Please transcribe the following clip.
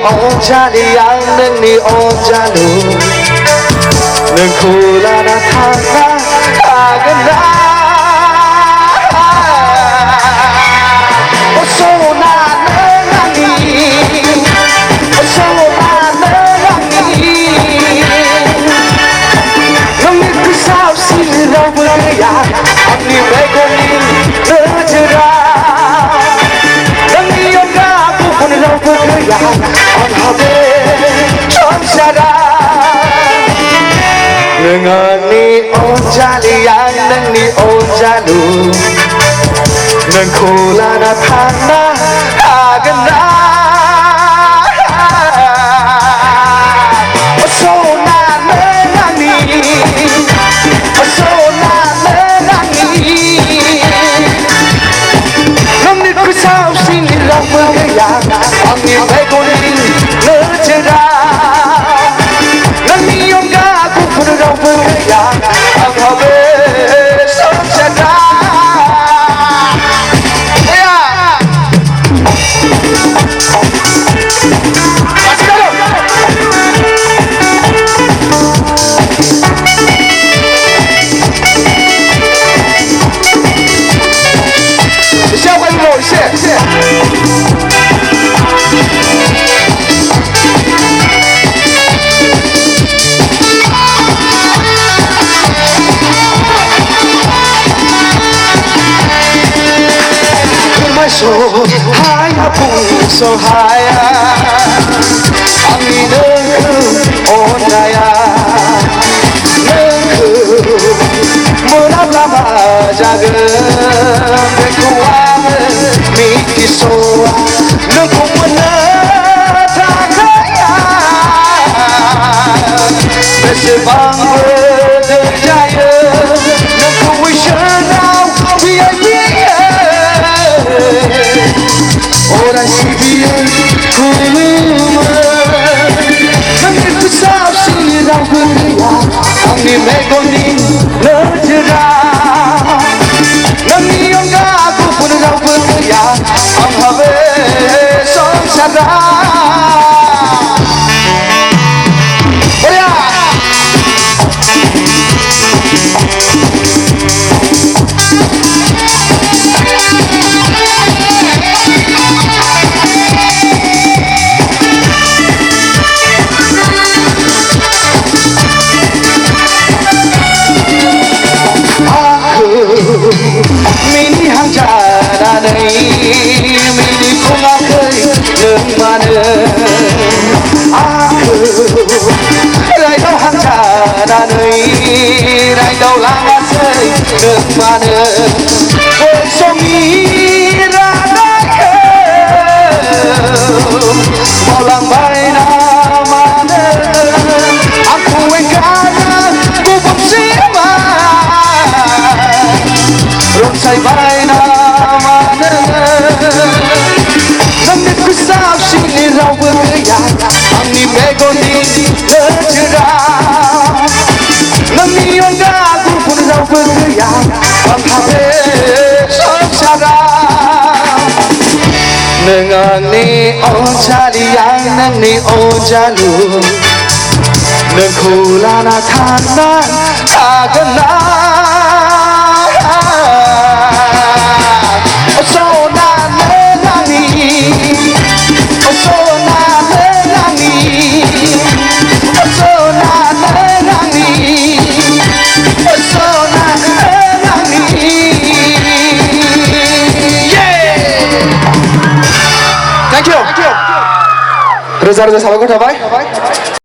언자리야 능니 언자루 능쿨라 나타나 가그나 Only begging 늦으라 넌 미연가 부분을 넘어야 언하게 천사라 능언니 온자리야 능니 온자루 능 콜라 나타나 하겠나 언니 배고니 늦으라 넌 미용가 구분을 넘어야 방법에 손자라 So high, so high. Ami nengku onaya, nengku munam lama jaga, nengku ame miki soa, nengku menatagaya. Besebang berdaya, nengku wishenau biaya. Orang sibian kumuma, kami kusap silau beria, kami megonin lejera, kami angga kupun lau beria, anghabe sonsara. Mini hang cara nei, mini bunga kei lemana. Aku rai dau hang cara nei, rai dau lama sei lemana. Bersemi rada kau, malang baina mana. Aku engkau kubur sima. Rongsai baina mana Nami kusap sini rau beria Ami begoni lejera Nami ongga kupun rau beria Banghabe sonsara Nengani onjaliya nengni onjalu Nengkula natana agana Reza Reza sahabat, bye.